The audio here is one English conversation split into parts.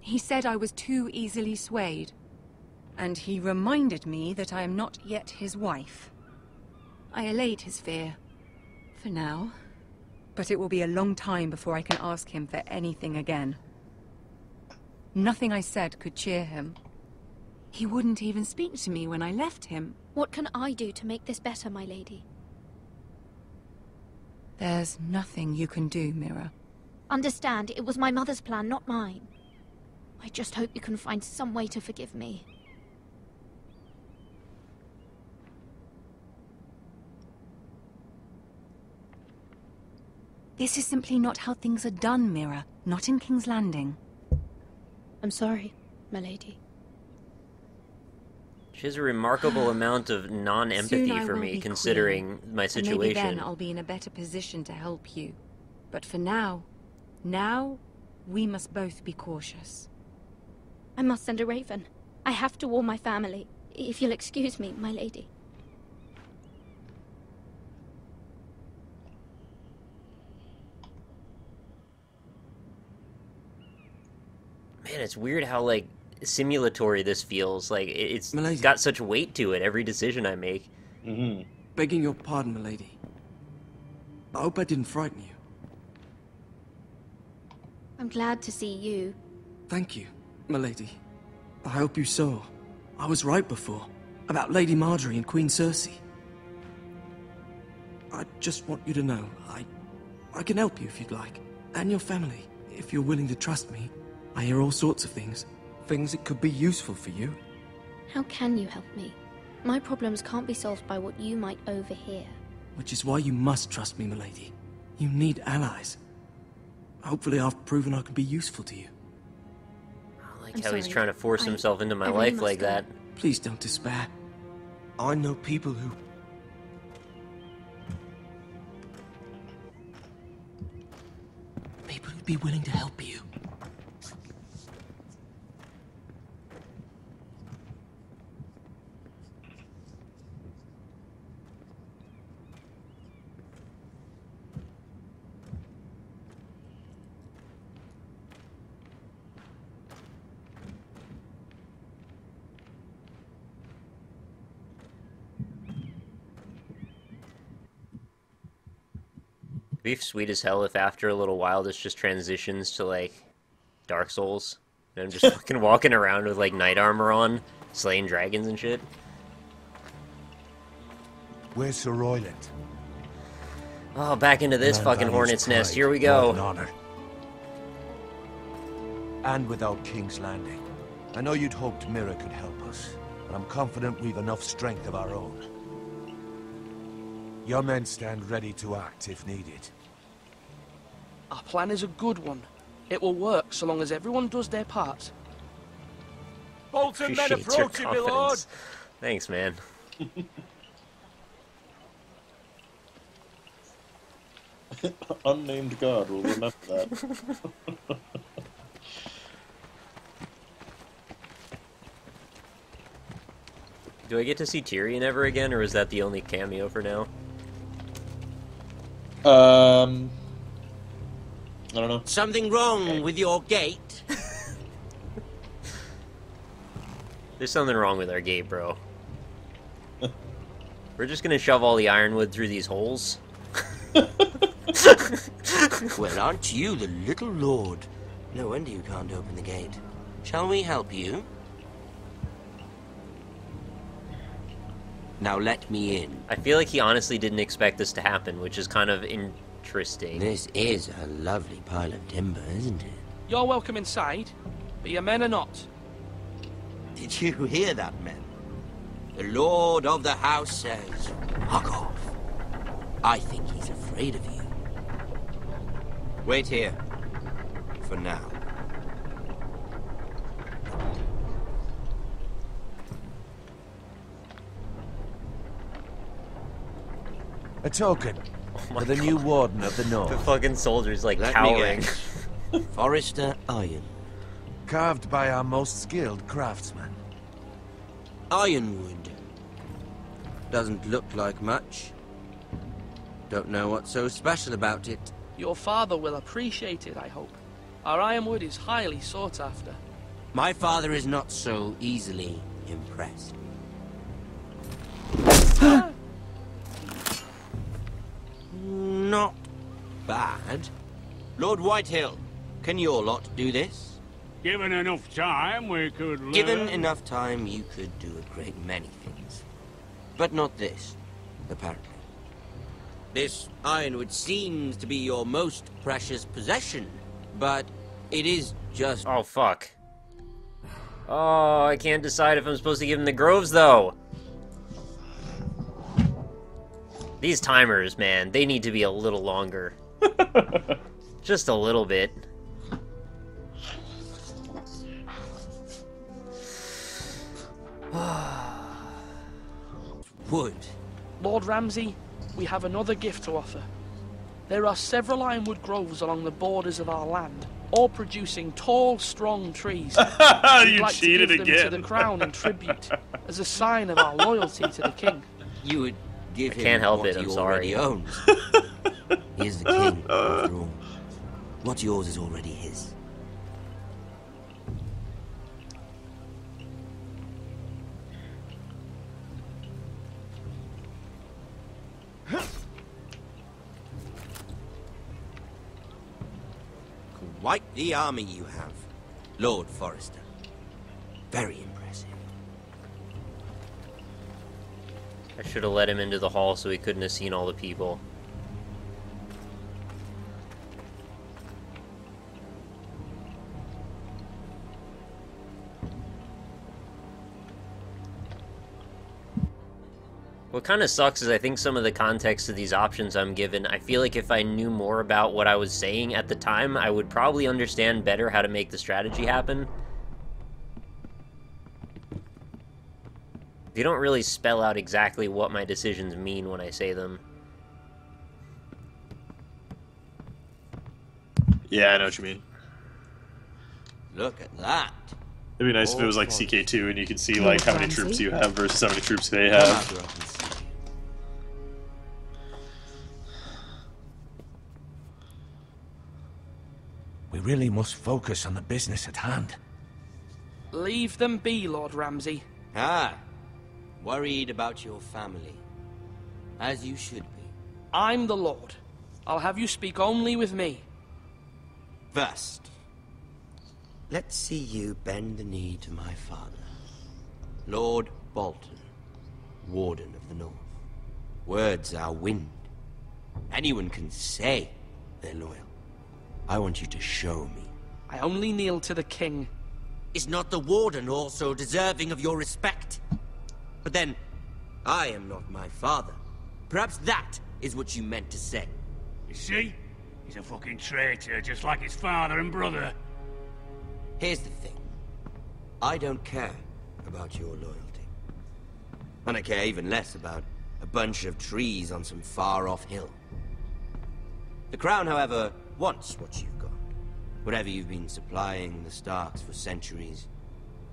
He said I was too easily swayed. And he reminded me that I am not yet his wife. I allayed his fear. For now. But it will be a long time before I can ask him for anything again. Nothing I said could cheer him. He wouldn't even speak to me when I left him. What can I do to make this better, my lady? There's nothing you can do, Mira. Understand, it was my mother's plan, not mine. I just hope you can find some way to forgive me. This is simply not how things are done, Mira. Not in King's Landing. I'm sorry, my lady. She has a remarkable amount of non-empathy for me, considering my situation. Maybe then I'll be in a better position to help you. But for now, we must both be cautious. I must send a raven. I have to warn my family. If you'll excuse me, my lady. Man, it's weird how, like, simulatory this feels. Like, it's Milady. got such weight to it, every decision I make. Begging your pardon, milady. I hope I didn't frighten you. I'm glad to see you. Thank you, milady. I hope you saw. I was right before. About Lady Marjorie and Queen Cersei. I just want you to know, I can help you if you'd like. And your family, if you're willing to trust me. I hear all sorts of things. Things that could be useful for you. How can you help me? My problems can't be solved by what you might overhear. Which is why you must trust me, milady. You need allies. Hopefully I've proven I can be useful to you. I like how he's trying to force himself into my life like that. Please don't despair. I know people who... People who'd be willing to help you. It'd be sweet as hell if after a little while this just transitions to, like, Dark Souls. And I'm just fucking walking around with, like, knight armor on, slaying dragons and shit. Where's Sir Royland? Oh, back into this Man fucking values hornet's nest. pride Here we more go. than honor. And without King's Landing. I know you'd hoped Mira could help us, but I'm confident we've enough strength of our own. Your men stand ready to act if needed. Our plan is a good one. It will work so long as everyone does their part. Bolton men Appreciate your approaching, my lord! confidence. Thanks, man. Unnamed guard will remember that. Do I get to see Tyrion ever again, or is that the only cameo for now? I don't know. Something wrong with your gate? There's something wrong with our gate, bro. We're just gonna shove all the ironwood through these holes? Well, aren't you the little lord? No wonder you can't open the gate. Shall we help you? Now let me in. I feel like he honestly didn't expect this to happen, which is kind of interesting. This is a lovely pile of timber, isn't it? You're welcome inside, but your men are not. Did you hear that, men? The lord of the house says, "Fuck off." I think he's afraid of you. Wait here. For now. A token my for the new warden of the north. The fucking soldier's like Let me cowering. guess. Forrester Iron. Carved by our most skilled craftsman. Ironwood. Doesn't look like much. Don't know what's so special about it. Your father will appreciate it, I hope. Our ironwood is highly sought after. My father is not so easily impressed. Not bad. Lord Whitehill, can your lot do this? Given enough time, we could learn. Given enough time, you could do a great many things. But not this, apparently. This ironwood seems to be your most precious possession, but it is just... Oh, fuck. Oh, I can't decide if I'm supposed to give him the groves, though. These timers, man, they need to be a little longer. Just a little bit. wood. Lord Ramsay, we have another gift to offer. There are several ironwood groves along the borders of our land, all producing tall, strong trees. We'd like to give them to the crown in tribute, as a sign of our loyalty to the king. You would give him can't help what it, I'm he sorry. already owns. He is the king, after all. What's yours is already his. Quite the army you have, Lord Forrester. Very impressive. I should have let him into the hall so he couldn't have seen all the people. What kind of sucks is I think some of the context of these options I'm given, I feel like if I knew more about what I was saying at the time, I would probably understand better how to make the strategy happen. They don't really spell out exactly what my decisions mean when I say them. Yeah, I know what you mean. Look at that. It'd be nice if it was like CK2 and you could see like how many troops you have versus how many troops they have. We really must focus on the business at hand. Leave them be, Lord Ramsay. Ah, worried about your family. As you should be. I'm the Lord. I'll have you speak only with me. First, let's see you bend the knee to my father, Lord Bolton, Warden of the North. Words are wind. Anyone can say they're loyal. I want you to show me. I only kneel to the king. Is not the Warden also deserving of your respect? But then, I am not my father. Perhaps that is what you meant to say. You see? He's a fucking traitor, just like his father and brother. Here's the thing. I don't care about your loyalty. And I care even less about a bunch of trees on some far-off hill. The Crown, however, wants what you've got. Whatever you've been supplying the Starks for centuries.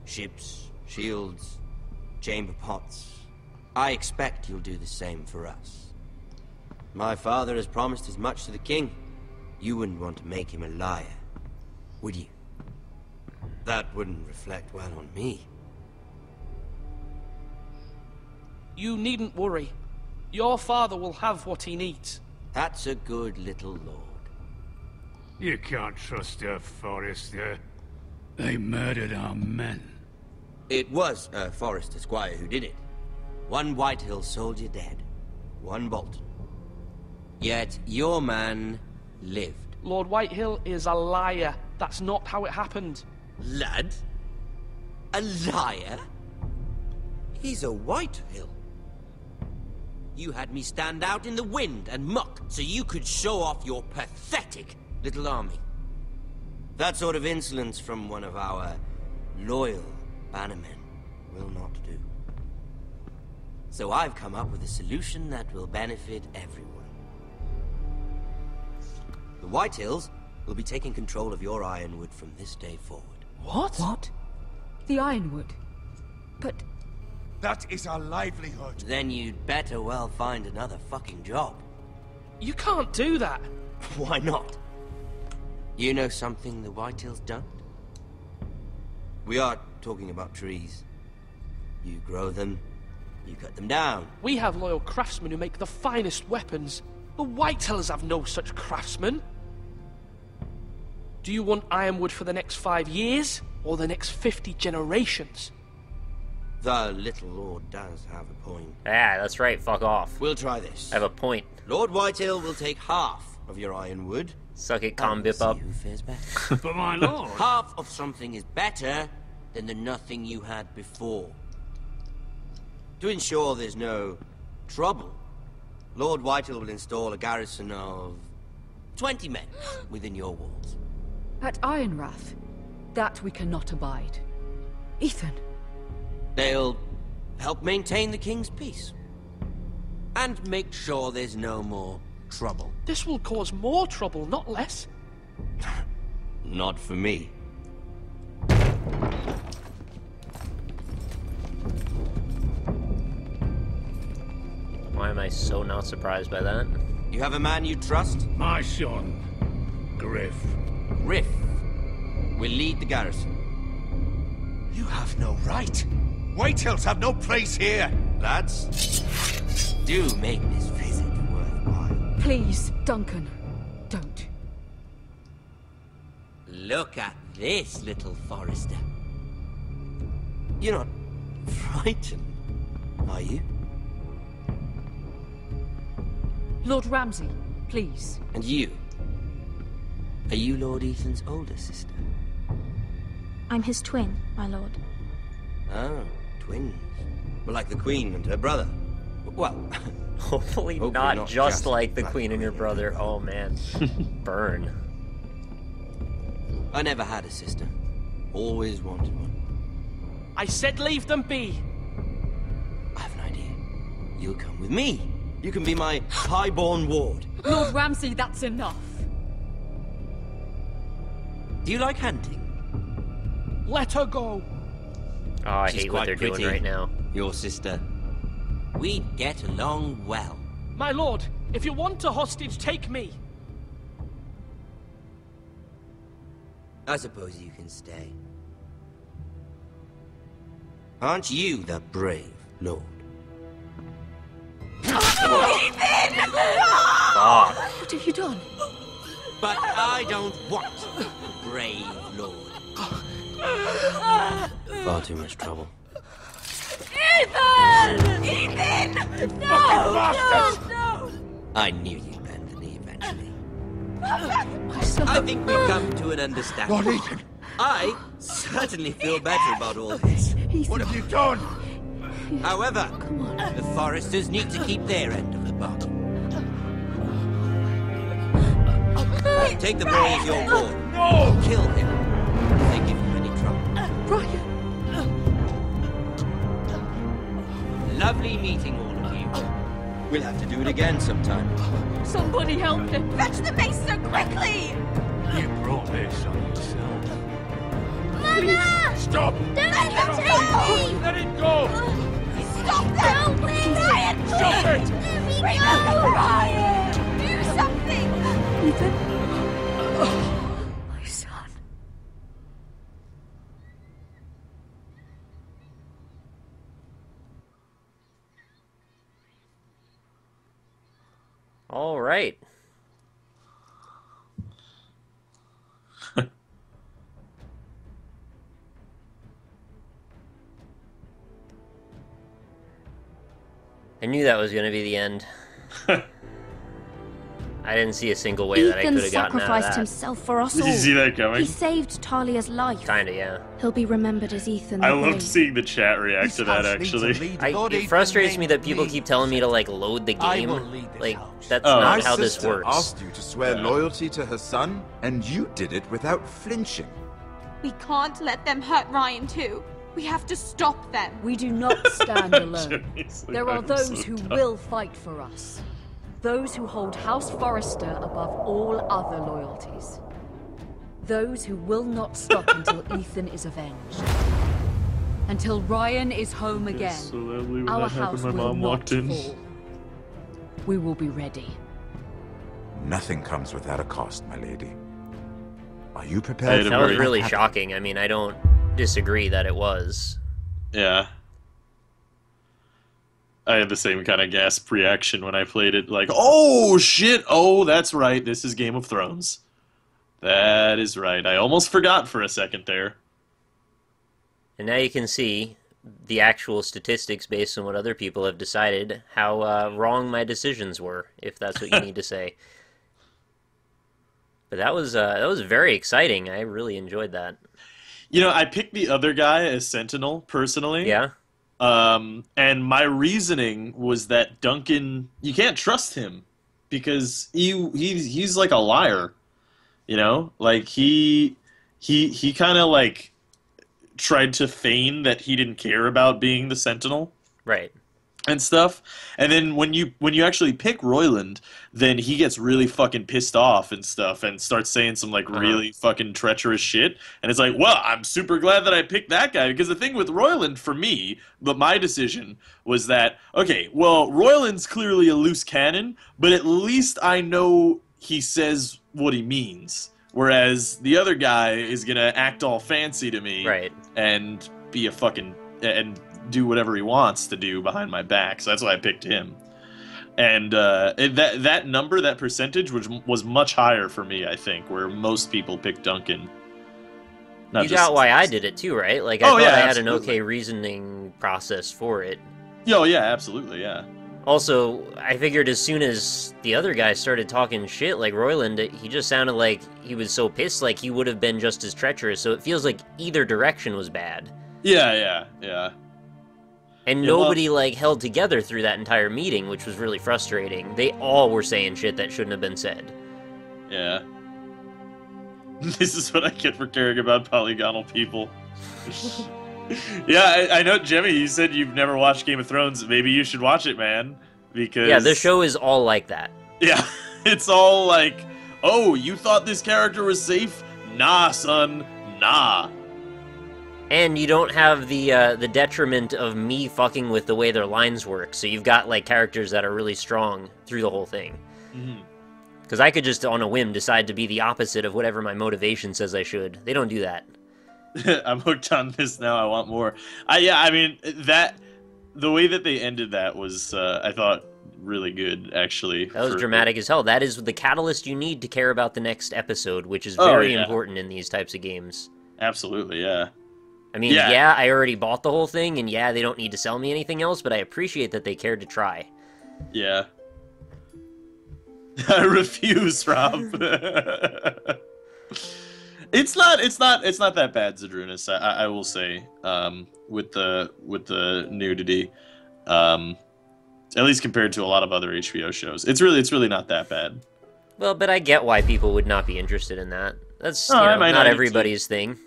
Ships, shields, chamber pots. I expect you'll do the same for us. My father has promised as much to the king. You wouldn't want to make him a liar, would you? That wouldn't reflect well on me. You needn't worry. Your father will have what he needs. That's a good little lord. You can't trust her, Forrester. They murdered our men. It was a Forrester squire who did it. One Whitehill soldier dead. One Bolton. Yet your man lived. Lord Whitehill is a liar. That's not how it happened. Lad? A liar? He's a Whitehill. You had me stand out in the wind and muck so you could show off your pathetic little army. That sort of insolence from one of our loyal bannermen will not do. So I've come up with a solution that will benefit everyone. The Whitehills will be taking control of your ironwood from this day forward. What? What? The ironwood? But... That is our livelihood. Then you'd better well find another fucking job. You can't do that. Why not? You know something the Whitehills don't? We are talking about trees. You grow them, you cut them down. We have loyal craftsmen who make the finest weapons. The Whitehills have no such craftsmen. Do you want ironwood for the next 5 years, or the next 50 generations? The little lord does have a point. Yeah, that's right. Fuck off. We'll try this. I have a point. Lord Whitehill will take half of your ironwood. Suck it, Bip up. Who fares better. But my lord... Half of something is better than the nothing you had before. To ensure there's no trouble, Lord Whitehill will install a garrison of 20 men within your walls. At Ironrath, that we cannot abide. Ethan. They'll help maintain the king's peace. And make sure there's no more trouble. This will cause more trouble, not less. Not for me. Why am I so not surprised by that? You have a man you trust? My son, Griff. Griff will lead the garrison. You have no right. Whitehills have no place here. Lads, do make this visit worthwhile. Please, Duncan, don't. Look at this, little Forester. You're not frightened, are you? Lord Ramsay, please. And you? Are you Lord Ethan's older sister? I'm his twin, my lord. Oh, twins. Well, like the Queen and her brother. Well, Hopefully not just like the Queen and your brother. Oh man. Burn. I never had a sister. Always wanted one. I said leave them be. I have an idea. You'll come with me. You can be my highborn ward. Lord Ramsay, that's enough. Do you like hunting? Let her go. Oh, I She's hate what quite they're doing pretty, right now. your sister. We'd get along well. My lord, if you want a hostage, take me. I suppose you can stay. Aren't you the brave lord? What have you done? But I don't want the brave lord. Far too much trouble. Ethan! Ethan! No! No! I knew you'd bend the knee eventually. My son. I think we've come to an understanding. Lord Ethan! I certainly feel better about all this. What have you done? However, the Foresters need to keep their end of the bargain. Take the boy as your ward. No! Kill him if they give him any trouble. Brian! Lovely meeting all of you. We'll have to do it again sometime. Somebody help him! Fetch the maester quickly! You brought this on yourself. Mother! Stop! Don't let him take me! Let it go! Stop them! Ryan, Stop it! Bring up Ryan! Do something! Ethan? My son. All right. I knew that was going to be the end. I didn't see a single way that I could Ethan have gotten out of sacrificed that. himself for us all. Did you see that coming? He saved Talia's life. Kinda, yeah. He'll be remembered as Ethan. I the loved Brave. seeing the chat react to that, actually. It frustrates me that people keep telling me to, like, load the game. Like, that's Oh. not My how this sister works. asked you to swear loyalty to her son, and you did it without flinching. We can't let them hurt Ryan too. We have to stop them. We do not stand alone. Joey's like, There are I'm those so who dumb. will fight for us. Those who hold House Forrester above all other loyalties. Those who will not stop until Ethan is avenged. Until Ryan is home again. So lovely when Our that happened, house my will mom not walked in. fall. We will be ready. Nothing comes without a cost, my lady. Are you I prepared? had a That was very- really shocking. I mean, I don't disagree that it was. Yeah. I had the same kind of gasp reaction when I played it, like, oh, shit, oh, that's right, this is Game of Thrones. That is right. I almost forgot for a second there. And now you can see the actual statistics based on what other people have decided, how wrong my decisions were, if that's what you need to say. But that was very exciting. I really enjoyed that. You know, I picked the other guy as Sentinel, personally. Yeah? And my reasoning was that Duncan, you can't trust him, because he's like a liar, you know? Like, he kind of, like, tried to feign that he didn't care about being the Sentinel. Right. And stuff. And then when you actually pick Royland, then he gets really fucking pissed off and stuff and starts saying some like really fucking treacherous shit. And it's like, well, I'm super glad that I picked that guy, because the thing with Royland for me, but my decision was that, okay, well, Royland's clearly a loose cannon, but at least I know he says what he means. Whereas the other guy is gonna act all fancy to me, right, and be a fucking and do whatever he wants to do behind my back. So that's why I picked him. And that number, that percentage, was much higher for me, I think, where most people picked Duncan. You got why I did it too, right? Like, I thought I had an okay reasoning process for it. Oh, yeah, absolutely, yeah. Also, I figured as soon as the other guy started talking shit, like Royland, he just sounded like he was so pissed, like he would have been just as treacherous, so it feels like either direction was bad. Yeah. And nobody, like, held together through that entire meeting, which was really frustrating. They all were saying shit that shouldn't have been said. Yeah. This is what I get for caring about polygonal people. Yeah, I know, Jemmy, you said you've never watched Game of Thrones. Maybe you should watch it, man. Because... yeah, the show is all like that. Yeah, it's all like, oh, you thought this character was safe? Nah, son, nah. And you don't have the detriment of me fucking with the way their lines work, so you've got, like, characters that are really strong through the whole thing. Because I could just, on a whim, decide to be the opposite of whatever my motivation says I should. They don't do that. I'm hooked on this now, I want more. I mean, the way that they ended that was, I thought, really good, actually. That was dramatic as hell. That is the catalyst you need to care about the next episode, which is very important in these types of games. Absolutely, yeah. I mean, yeah, I already bought the whole thing, and yeah, they don't need to sell me anything else, but I appreciate that they cared to try. Yeah. I refuse, Rob. It's not that bad, Zadrunas, I will say, with the nudity. At least compared to a lot of other HBO shows. It's really not that bad. Well, but I get why people would not be interested in that. That's not everybody's thing.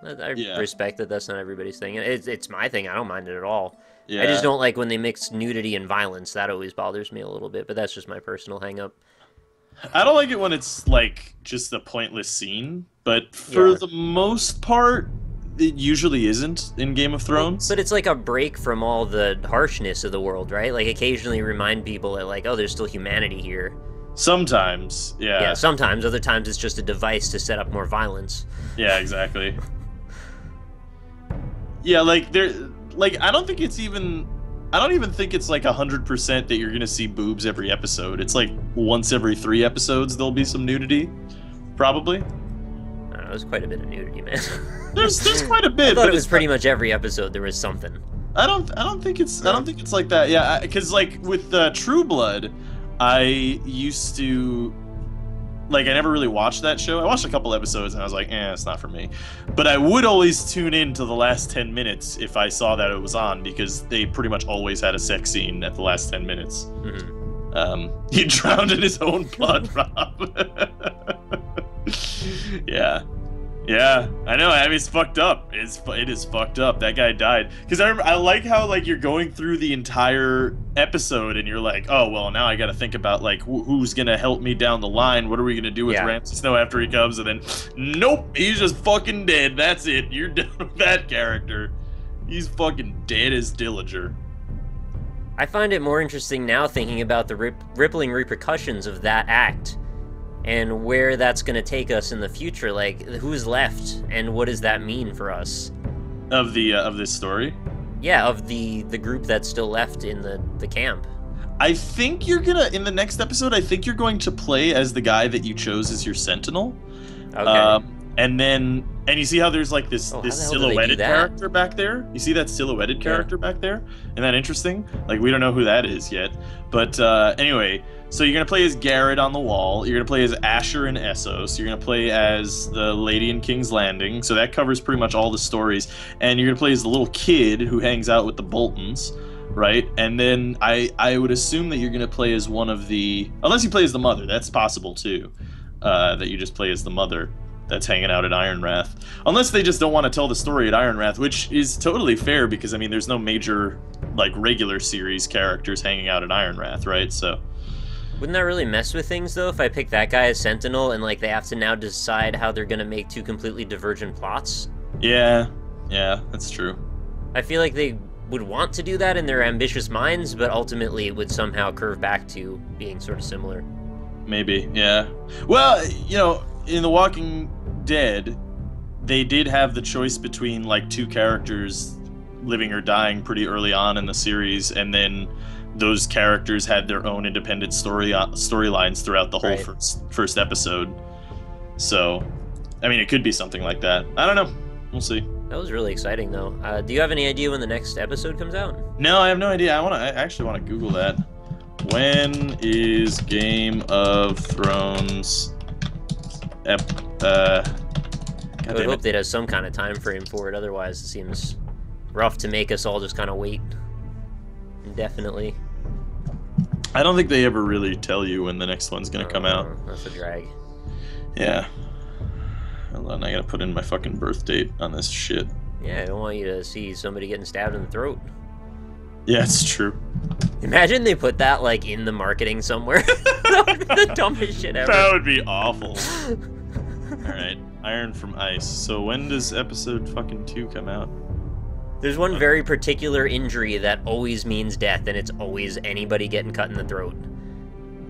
I respect that that's not everybody's thing. It's my thing. I don't mind it at all. Yeah. I just don't like when they mix nudity and violence. That always bothers me a little bit, but that's just my personal hang-up. I don't like it when it's, like, just a pointless scene, but for the most part, it usually isn't in Game of Thrones. But it's like a break from all the harshness of the world, right? Like, occasionally remind people that, like, oh, there's still humanity here. Sometimes, yeah. Yeah, sometimes. Other times it's just a device to set up more violence. Yeah, exactly. Yeah, like, I don't even think it's like 100% that you're gonna see boobs every episode. It's like once every 3 episodes there'll be some nudity, probably. I don't know, there's quite a bit of nudity, man. There's quite a bit. I thought it was pretty much every episode there was something. I don't think it's like that. Yeah, because like with True Blood, I used to. Like, I never really watched that show. I watched a couple episodes and I was like, it's not for me. But I would always tune in to the last 10 minutes if I saw that it was on, because they pretty much always had a sex scene at the last 10 minutes. He drowned in his own blood, Rob. Yeah, I know. I mean, it's fucked up. It is fucked up. That guy died. Because I like how, like, you're going through the entire episode and you're like, oh, well, now I got to think about, like, who's going to help me down the line? What are we going to do with Ramsay Snow after he comes? And then, nope, he's just fucking dead. That's it. You're done with that character. He's fucking dead as Dillinger. I find it more interesting now thinking about the rippling repercussions of that act. And where that's going to take us in the future, like, who's left, and what does that mean for us? Of this story? Yeah, of the group that's still left in the camp. I think you're gonna, in the next episode, I think you're going to play as the guy that you chose as your sentinel. Okay. And you see how there's like this silhouetted that? character back there? You see that silhouetted character back there? Isn't that interesting? Like, we don't know who that is yet. But anyway, so you're going to play as Garrett on the wall. You're going to play as Asher in Essos. You're going to play as the lady in King's Landing. So that covers pretty much all the stories. And you're going to play as the little kid who hangs out with the Boltons, right? And then I would assume that you're going to play as one of the... Unless you play as the mother. That's possible, too. That you just play as the mother that's hanging out at Ironrath. Unless they just don't want to tell the story at Ironrath, which is totally fair because, I mean, there's no major, like, regular series characters hanging out at Ironrath, right? So... Wouldn't that really mess with things, though, if I pick that guy as Sentinel and, like, they have to now decide how they're gonna make two completely divergent plots? Yeah, that's true. I feel like they would want to do that in their ambitious minds, but ultimately it would somehow curve back to being sort of similar. Maybe, yeah. Well, you know, in The Walking Dead, they did have the choice between, like, two characters living or dying pretty early on in the series, and then those characters had their own independent storylines throughout the whole first episode. So, I mean, it could be something like that. I don't know. We'll see. That was really exciting, though. Do you have any idea when the next episode comes out? No, I have no idea. I actually want to Google that. When is Game of Thrones... I would hope they'd have some kind of time frame for it, otherwise it seems rough to make us all just kind of wait indefinitely. I don't think they ever really tell you when the next one's gonna come out. That's a drag. Yeah. Hold on, I gotta put in my fucking birth date on this shit. Yeah, I don't want you to see somebody getting stabbed in the throat. Yeah, it's true. Imagine they put that, like, in the marketing somewhere. That would be the dumbest shit ever. That would be awful. Alright, Iron from Ice. So when does episode fucking 2 come out? There's one very particular injury that always means death, and it's always anybody getting cut in the throat.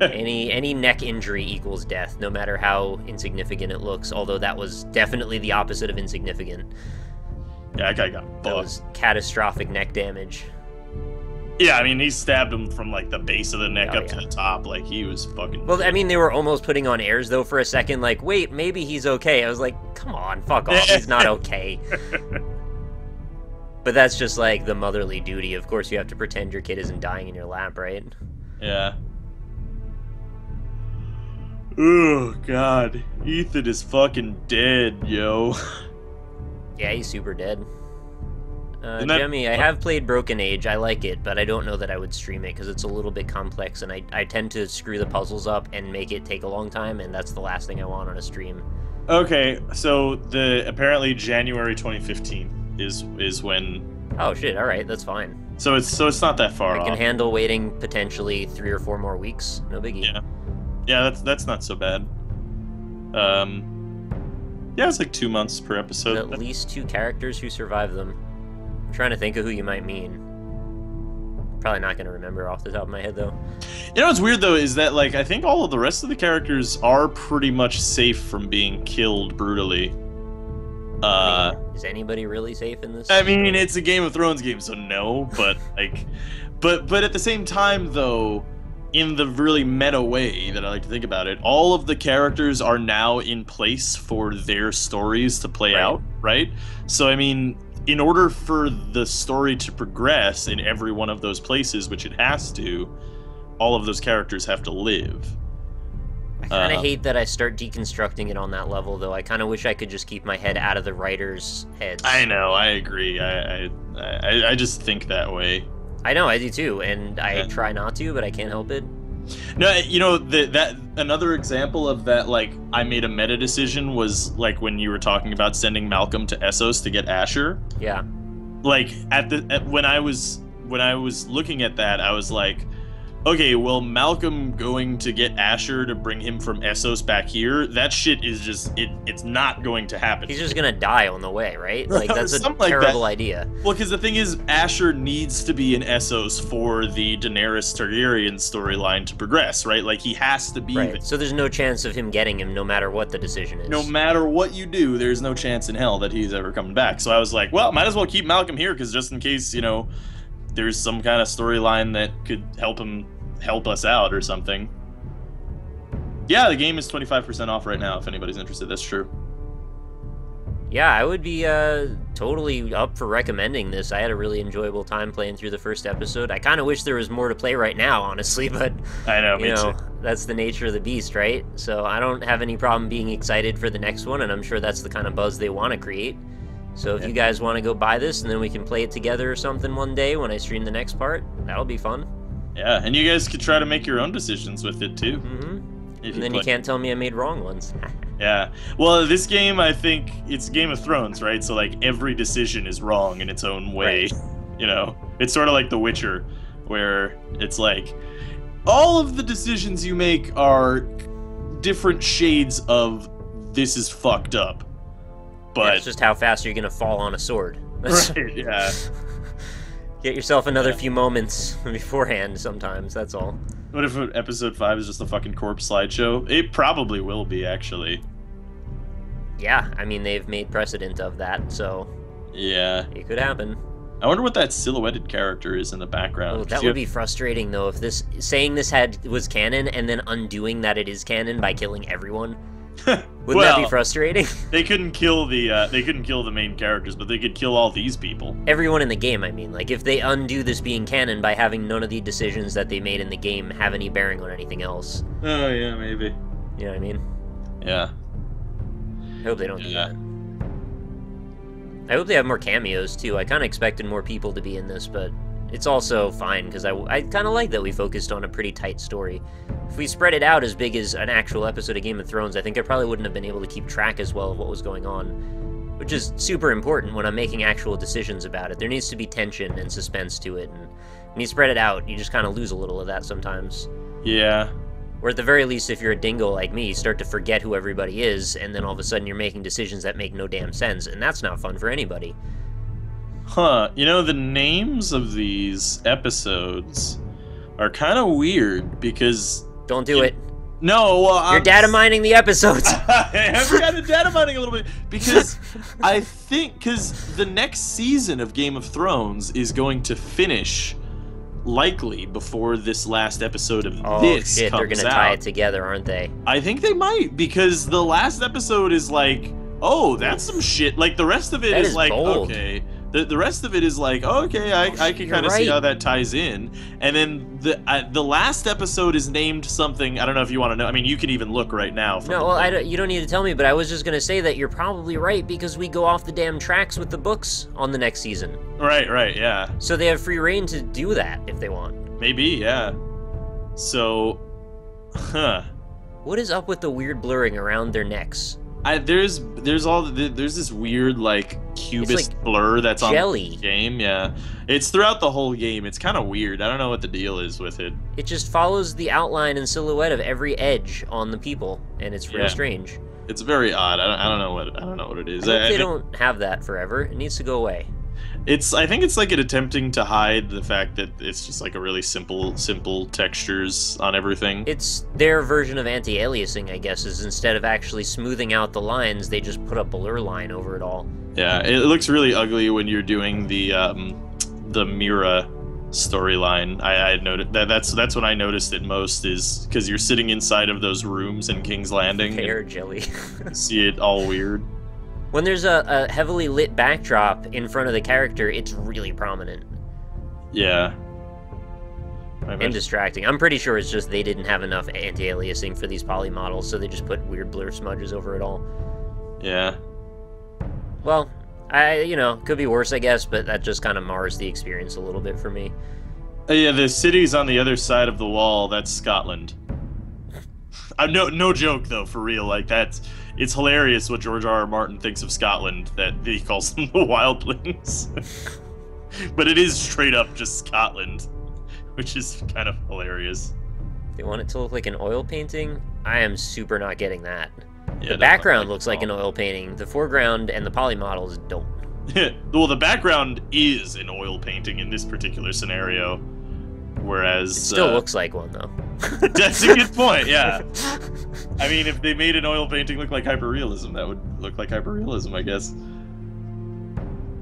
Any neck injury equals death, no matter how insignificant it looks, although that was definitely the opposite of insignificant. Yeah, that guy got fucked. That was catastrophic neck damage. Yeah, I mean, he stabbed him from, like, the base of the neck up to the top. Like, he was fucking... Well, I mean, they were almost putting on airs, though, for a second. Like, wait, maybe he's okay. I was like, come on, fuck off. He's not okay. But that's just, like, the motherly duty. Of course, you have to pretend your kid isn't dying in your lap, right? Yeah. Oh, God. Ethan is fucking dead, yo. Yeah, he's super dead. Jemmy, I have played Broken Age. I like it, but I don't know that I would stream it because it's a little bit complex, and I tend to screw the puzzles up and make it take a long time, and that's the last thing I want on a stream. Okay, so apparently January 2015 is when... Oh shit! All right, that's fine. So it's not that far off. I can handle waiting potentially 3 or 4 more weeks. No biggie. Yeah, that's not so bad. Yeah, it's like 2 months per episode. At least 2 characters who survive them. I'm trying to think of who you might mean. Probably not going to remember off the top of my head, though. You know what's weird, though, is that, like, I think all of the rest of the characters are pretty much safe from being killed brutally. Is anybody really safe in this? I mean, it's a Game of Thrones game, so no, but, like... But at the same time, though, in the really meta way that I like to think about it, all of the characters are now in place for their stories to play out, right? So, I mean... In order for the story to progress in every one of those places, which it has to, all of those characters have to live. I kind of hate that I start deconstructing it on that level, though. I kind of wish I could just keep my head out of the writers' heads. I know, I agree. I just think that way. I know, I do too, and I try not to, but I can't help it. No, you know, that another example of that, like, I made a meta decision was, like, when you were talking about sending Malcolm to Essos to get Asher. Yeah. Like, when I was looking at that, I was like, okay, well, Malcolm going to get Asher to bring him from Essos back here, that shit is just, it's not going to happen. He's just gonna die on the way, right? Like, that's a terrible idea. Well, because the thing is, Asher needs to be in Essos for the Daenerys Targaryen storyline to progress, right? Like, he has to be there. So there's no chance of him getting him, no matter what the decision is. No matter what you do, there's no chance in hell that he's ever coming back. So I was like, well, might as well keep Malcolm here, because just in case, you know, there's some kind of storyline that could help us out or something. Yeah, the game is 25% off right now if anybody's interested. That's true. Yeah, I would be totally up for recommending this. I had a really enjoyable time playing through the first episode. I kind of wish there was more to play right now, honestly, but I know, you know, that's the nature of the beast, right? So I don't have any problem being excited for the next one, and I'm sure that's the kind of buzz they want to create. So if you guys want to go buy this, and then we can play it together or something one day when I stream the next part, that'll be fun. Yeah, and you guys could try to make your own decisions with it, too. And then you can't tell me I made wrong ones. Yeah. Well, this game, I think, it's Game of Thrones, right? So, like, every decision is wrong in its own way, right. You know? It's sort of like The Witcher, where it's like, all of the decisions you make are different shades of, this is fucked up. But... Yeah, it's just how fast you're gonna fall on a sword. Right, yeah. Get yourself another few moments beforehand sometimes, that's all. What if episode 5 is just a fucking corpse slideshow? It probably will be, actually. Yeah, I mean, they've made precedent of that, so... Yeah. It could happen. I wonder what that silhouetted character is in the background. Oh, that would be frustrating, though, if this... Saying this was canon, and then undoing that it is canon by killing everyone. Wouldn't that be frustrating? They couldn't kill the main characters, but they could kill all these people. Everyone in the game, I mean. Like, if they undo this being canon by having none of the decisions that they made in the game have any bearing on anything else. Oh, yeah, maybe. You know what I mean? Yeah. I hope they don't do that. I hope they have more cameos, too. I kind of expected more people to be in this, but it's also fine, because I kind of like that we focused on a pretty tight story. If we spread it out as big as an actual episode of Game of Thrones, I think I probably wouldn't have been able to keep track as well of what was going on, which is super important when I'm making actual decisions about it. There needs to be tension and suspense to it, and when you spread it out, you just kind of lose a little of that sometimes. Yeah. Or at the very least, if you're a dingo like me, you start to forget who everybody is, and then all of a sudden you're making decisions that make no damn sense, and that's not fun for anybody. Huh. You know, the names of these episodes are kind of weird, because... Don't do it. No, well, you're data mining the episodes. I am kind of data mining a little bit, because I think, because the next season of Game of Thrones is going to finish... likely before this last episode of this comes out. Oh shit, they're gonna tie it together, aren't they? I think they might, because the last episode is like, oh, that's some shit. Like, the rest of it is like, bold. Okay. The rest of it is like, okay, I can kind of see how that ties in. And then the last episode is named something, I don't know if you want to know. I mean, you can even look right now. No, well, you don't need to tell me, but I was just going to say that you're probably right, because we go off the damn tracks with the books on the next season. Right, yeah. So they have free reign to do that if they want. Maybe, yeah. So, huh. What is up with the weird blurring around their necks? There's this weird, like, cubist like blur that's jelly. On the game, yeah. It's throughout the whole game. It's kind of weird. I don't know what the deal is with it. It just follows the outline and silhouette of every edge on the people, and it's real strange. It's very odd. I don't know what it is. I hope they don't have that forever. It needs to go away. I think it's like it attempting to hide the fact that it's just like a really simple textures on everything. It's their version of anti-aliasing, I guess, is instead of actually smoothing out the lines, they just put a blur line over it all. Yeah, it looks really ugly when you're doing the Mira storyline. I noted that's when I noticed it most, is because you're sitting inside of those rooms in King's Landing. Hair jelly. See it all weird. When there's a heavily lit backdrop in front of the character, it's really prominent. Yeah. And distracting. I'm pretty sure it's just they didn't have enough anti-aliasing for these poly models, so they just put weird blur smudges over it all. Yeah. Well, could be worse, I guess, but that just kind of mars the experience a little bit for me. Yeah, the city's on the other side of the wall. That's Scotland. No joke, though, for real. Like, it's hilarious what George R.R. Martin thinks of Scotland, that he calls them the Wildlings. But it is straight up just Scotland. which is kind of hilarious. They want it to look like an oil painting. I am super not getting that. Yeah, the background looks like an oil painting. The foreground and the poly models don't. Well, the background is an oil painting in this particular scenario, whereas... It still looks like one, though. That's a good point, yeah. I mean, if they made an oil painting look like hyperrealism, that would look like hyperrealism, I guess.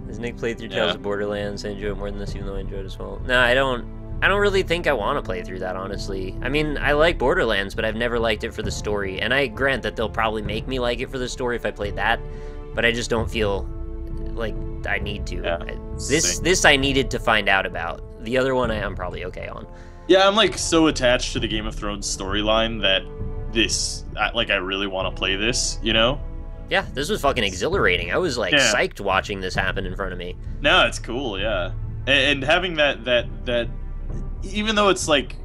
Has Nick played through Tales of Borderlands? I enjoy it more than this, even though I enjoyed it as well. No, I don't really think I want to play through that, honestly. I mean, I like Borderlands, but I've never liked it for the story. And I grant that they'll probably make me like it for the story if I play that, but I just don't feel like I need to. Yeah, this I needed to find out about. The other one I'm probably okay on. Yeah, I'm like so attached to the Game of Thrones storyline that I really want to play this, you know? Yeah, this was fucking exhilarating. I was like psyched watching this happen in front of me. No, it's cool, yeah. And having that even though it's like,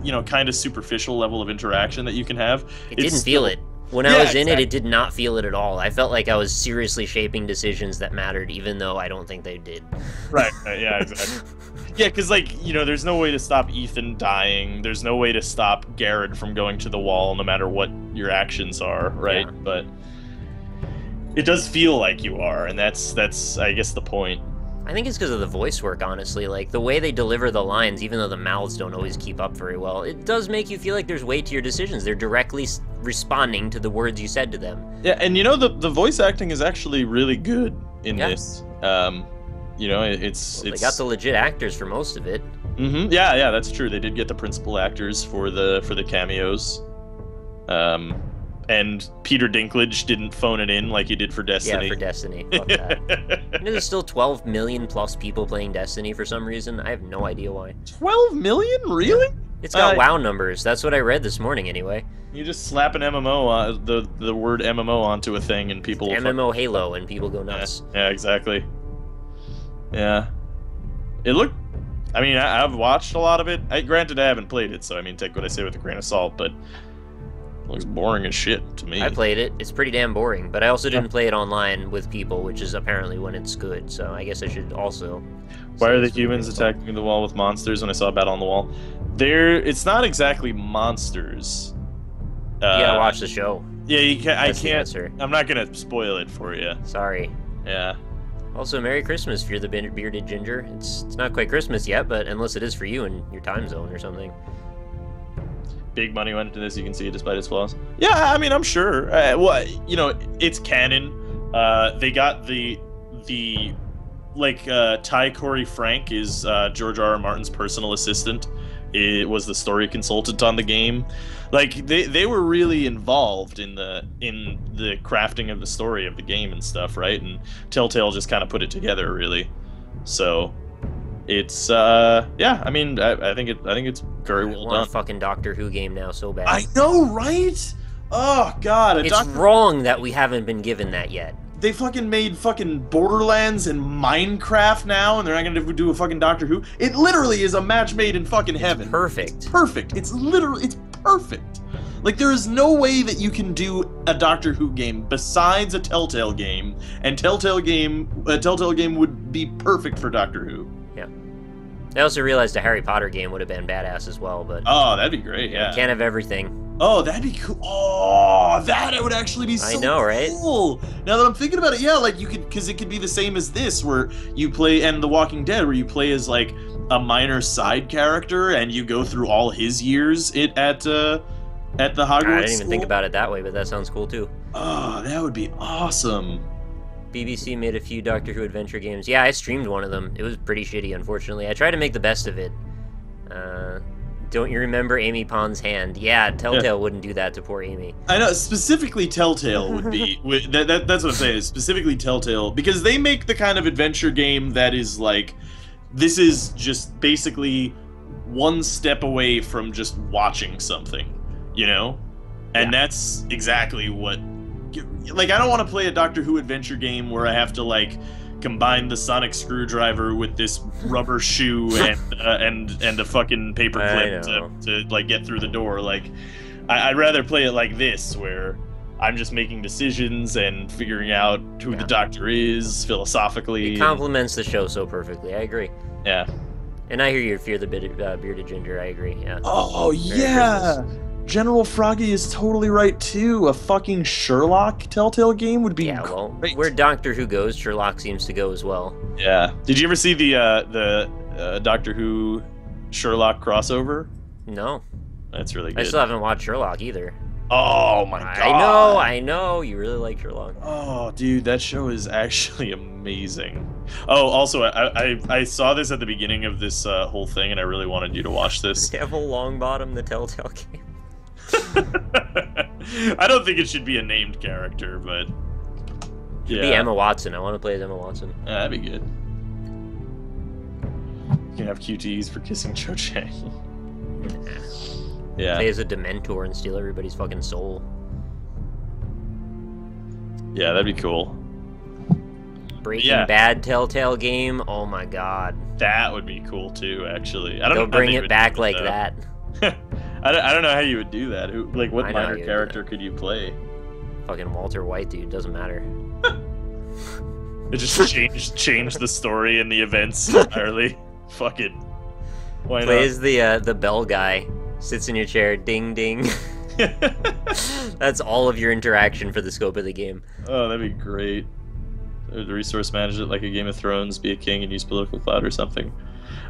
you know, kind of superficial level of interaction that you can have, it didn't feel it. When I was in it did not feel it at all. I felt like I was seriously shaping decisions that mattered, even though I don't think they did. Right, yeah, exactly. Yeah, because, like, you know, there's no way to stop Ethan dying. There's no way to stop Garrett from going to the wall, no matter what your actions are, right? Yeah. But it does feel like you are, and that's I guess, the point. I think it's because of the voice work, honestly. Like, the way they deliver the lines, even though the mouths don't always keep up very well, it does make you feel like there's weight to your decisions. They're directly responding to the words you said to them. Yeah, and you know, the voice acting is actually really good in this. You know, it's they got the legit actors for most of it. Mm-hmm. Yeah, that's true. They did get the principal actors for the cameos. And Peter Dinklage didn't phone it in like he did for Destiny. Yeah, for Destiny. Fuck that. You know, there's still 12 million plus people playing Destiny for some reason. I have no idea why. 12 million? Really? It's got WoW numbers. That's what I read this morning, anyway. You just slap an MMO, the word MMO onto a thing, and people will MMO Halo, and people go nuts. Yeah, exactly. Yeah. It looked... I mean, I've watched a lot of it. Granted, I haven't played it, so, I mean, take what I say with a grain of salt, but... It looks boring as shit to me. I played it. It's pretty damn boring, but I also didn't play it online with people, which is apparently when it's good, so I guess I should also... Why are the humans attacking the wall with monsters when I saw a battle on the wall? It's not exactly monsters. You gotta watch the show. Yeah, I can't... I'm not gonna spoil it for you. Sorry. Yeah. Also, Merry Christmas if you're the bearded ginger. It's not quite Christmas yet, but unless it is for you in your time zone or something. Big money went into this, you can see it despite its flaws. Yeah, I mean, I'm sure. Well, you know, it's canon. They got Ty Corey Frank is George R.R. Martin's personal assistant. It was the story consultant on the game. Like, they were really involved in the crafting of the story of the game and stuff, right? And Telltale just kind of put it together, really. So... It's yeah. I mean, I think it's very well done. I want a fucking Doctor Who game now so bad. I know, right? Oh god, it's wrong that we haven't been given that yet. They fucking made fucking Borderlands and Minecraft now, and they're not gonna do a fucking Doctor Who. It literally is a match made in fucking heaven. Perfect. Perfect. It's perfect. Like, there is no way that you can do a Doctor Who game besides a Telltale game, and a Telltale game would be perfect for Doctor Who. Yeah. I also realized a Harry Potter game would have been badass as well, but... Oh, that'd be great, yeah. Can't have everything. Oh, that'd be cool. Oh, that would actually be so cool. Now that I'm thinking about it, yeah, like, you could... Because it could be the same as this, where you play... And The Walking Dead, where you play as, like, a minor side character, and you go through all his years at the Hogwarts I didn't even think about it that way, but that sounds cool, too. Oh, that would be awesome. BBC made a few Doctor Who adventure games. Yeah, I streamed one of them. It was pretty shitty, unfortunately. I tried to make the best of it. Don't you remember Amy Pond's hand? Yeah, Telltale wouldn't do that to poor Amy. I know, specifically Telltale would be... that's what I'm saying, specifically Telltale, because they make the kind of adventure game that is like... This is just basically one step away from just watching something, you know? And that's exactly what... Like, I don't want to play a Doctor Who adventure game where I have to, like, combine the sonic screwdriver with this rubber shoe and a fucking paperclip to like get through the door. Like, I'd rather play it like this, where I'm just making decisions and figuring out who the Doctor is philosophically. It complements the show so perfectly. I agree. Yeah. And I hear you fear the bearded ginger. I agree. Yeah. Oh Merry yeah. Christmas. General Froggy is totally right too. A fucking Sherlock Telltale game would be great. Where Doctor Who goes, Sherlock seems to go as well. Yeah. Did you ever see the Doctor Who Sherlock crossover? No. That's really good. I still haven't watched Sherlock either. Oh my god. I know. You really like Sherlock. Oh, dude, that show is actually amazing. Oh, also, I saw this at the beginning of this whole thing, and I really wanted you to watch this. Devil Longbottom, the Telltale game. I don't think it should be a named character, but Should be Emma Watson. I want to play as Emma Watson. That'd be good. You can have QTEs for kissing Cho Chang. Yeah. Play as a Dementor and steal everybody's fucking soul. Yeah, that'd be cool. Breaking Bad Telltale game. Oh my god. That would be cool too. Actually, I don't They'll know bring it back like that. I don't know how you would do that. Like, what minor character could you play? Fucking Walter White, dude. Doesn't matter. It just change the story and the events entirely. Fucking. Why not? Plays the bell guy. Sits in your chair. Ding ding. That's all of your interaction for the scope of the game. Oh, that'd be great. The resource manage it like a Game of Thrones, be a king and use political clout or something.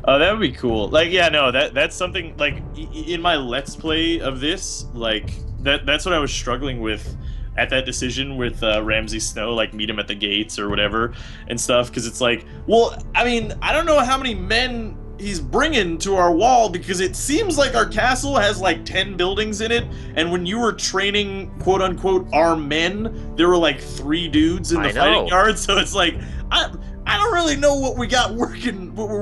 Oh, that would be cool. Like, yeah, no, that's something, like, in my Let's Play of this, like, that's what I was struggling with at that decision with Ramsay Snow, like, meet him at the gates or whatever and stuff, because it's like, well, I mean, I don't know how many men he's bringing to our wall, because it seems like our castle has like 10 buildings in it, and when you were training quote-unquote our men, there were like 3 dudes in the fighting yard, so it's like, I don't really know what we're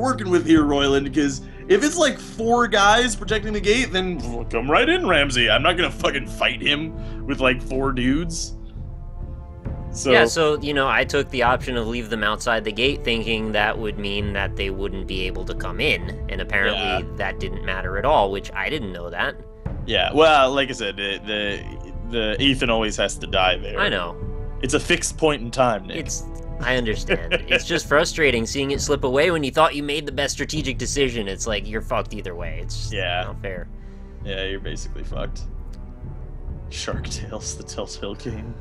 working with here, Royland, because if it's like 4 guys protecting the gate, then come right in, Ramsay. I'm not gonna fucking fight him with like 4 dudes. So, yeah, so, you know, I took the option of leave them outside the gate thinking that would mean that they wouldn't be able to come in, and apparently that didn't matter at all, which I didn't know that. Yeah, well, like I said, the Ethan always has to die there. I know. It's a fixed point in time, Nick. I understand. It's just frustrating seeing it slip away when you thought you made the best strategic decision. It's like, you're fucked either way. It's just not fair. Yeah, you're basically fucked. Shark Tales, the Telltale game.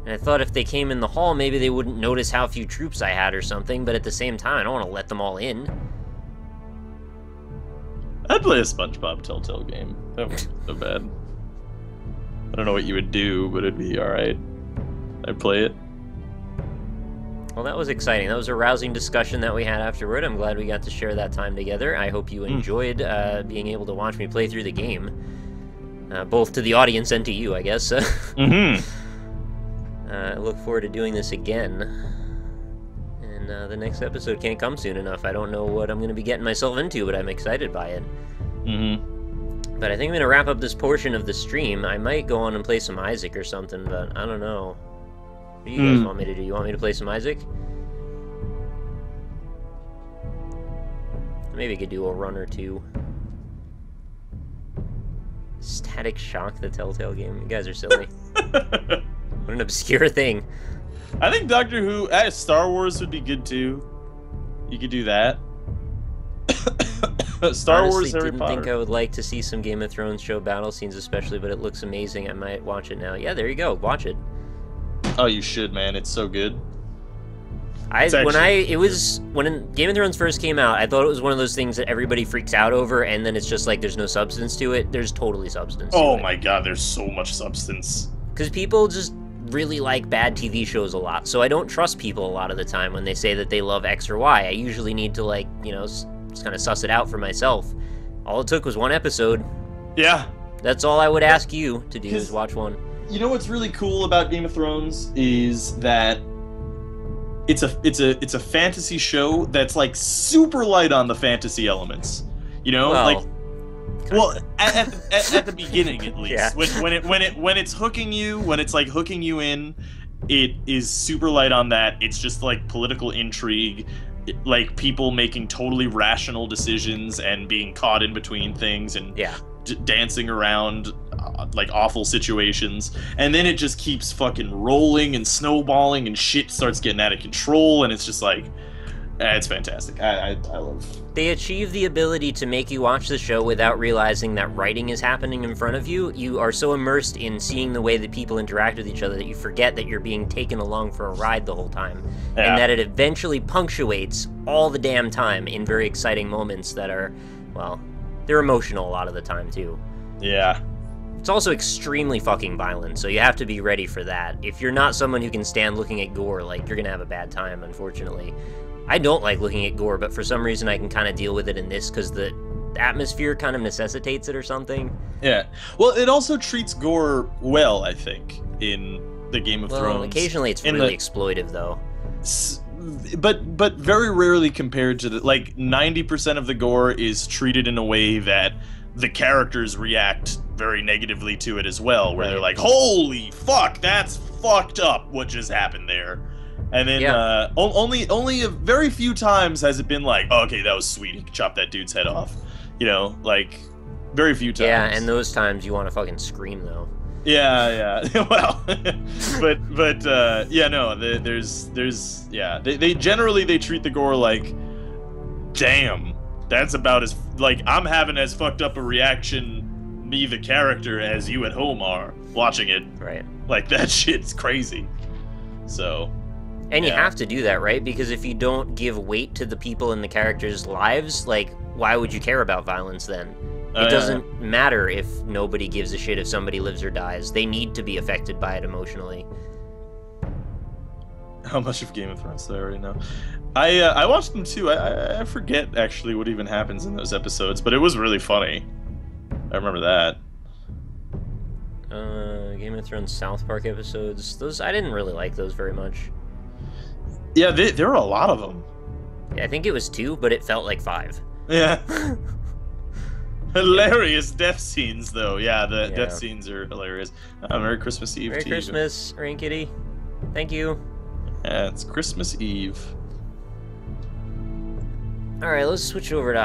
And I thought if they came in the hall, maybe they wouldn't notice how few troops I had or something, but at the same time, I don't want to let them all in. I'd play a SpongeBob Telltale game. That wouldn't be so bad. I don't know what you would do, but it'd be alright. I'd play it. Well, that was exciting. That was a rousing discussion that we had afterward. I'm glad we got to share that time together. I hope you enjoyed being able to watch me play through the game. Both to the audience and to you, I guess. I look forward to doing this again. And the next episode can't come soon enough. I don't know what I'm going to be getting myself into, but I'm excited by it. But I think I'm going to wrap up this portion of the stream. I might go on and play some Isaac or something, but I don't know. What do you guys want me to do? You want me to play some Isaac? Maybe I could do a run or 2. Static Shock, the Telltale game. You guys are silly. What an obscure thing. I think Doctor Who, Star Wars would be good too. You could do that. Star Wars, Harry didn't Potter. think I would like to see some Game of Thrones show battle scenes especially, but it looks amazing. I might watch it now. Yeah, there you go. Watch it. Oh, you should, man. It's so good. When Game of Thrones first came out, I thought it was one of those things that everybody freaks out over, and then it's just like there's no substance to it. There's totally substance to it. Oh my god, there's so much substance. Because people just really like bad TV shows a lot, so I don't trust people a lot of the time when they say that they love X or Y. I usually need to, like, you know, just kind of suss it out for myself. All it took was 1 episode. Yeah. That's all I would ask you to do, is watch 1. You know what's really cool about Game of Thrones is that it's a fantasy show that's like super light on the fantasy elements. You know, at the beginning at least. Yeah. When it's hooking you, when it's like hooking you in, it is super light on that. It's just like political intrigue, like people making totally rational decisions and being caught in between things and dancing around like awful situations, and then it just keeps fucking rolling and snowballing and shit starts getting out of control, and it's just like, It's fantastic. I love. They achieve the ability to make you watch the show without realizing that writing is happening in front of you. You are so immersed in seeing the way that people interact with each other that you forget that you're being taken along for a ride the whole time. Yeah. And that it eventually punctuates all the damn time in very exciting moments that are, well, they're emotional a lot of the time, too. Yeah. It's also extremely fucking violent, so you have to be ready for that. If you're not someone who can stand looking at gore, like, you're gonna have a bad time, unfortunately. I don't like looking at gore, but for some reason I can kind of deal with it in this because the atmosphere kind of necessitates it or something. Yeah. Well, it also treats gore well, I think, in the Game of Thrones. Occasionally it's really exploitive, though. But very rarely compared to the... Like, 90% of the gore is treated in a way that the characters react very negatively to it as well, where they're like, holy fuck, that's fucked up what just happened there. And then only a very few times has it been like, oh, okay, that was sweet, he chop that dude's head off. You know, like, very few times. Yeah, and those times you want to fucking scream, though. Yeah. Well, but yeah, no, there's yeah. They generally treat the gore like, damn, that's about as, like, I'm having as fucked up a reaction, me the character, as you at home are watching it. Right. Like, that shit's crazy. So... And you have to do that, right? Because if you don't give weight to the people in the characters' lives, like, why would you care about violence then? It doesn't matter if nobody gives a shit if somebody lives or dies. They need to be affected by it emotionally. How much of Game of Thrones do I already know? I watched them too. I forget actually what even happens in those episodes, but it was really funny. I remember that. Game of Thrones South Park episodes. Those, I didn't really like those very much. Yeah, there were a lot of them. Yeah, I think it was 2, but it felt like 5. Yeah. Hilarious death scenes, though. Yeah, the death scenes are hilarious. Merry Christmas Eve to you. Merry Christmas, Rain Kitty. Thank you. Yeah, it's Christmas Eve. Alright, let's switch over to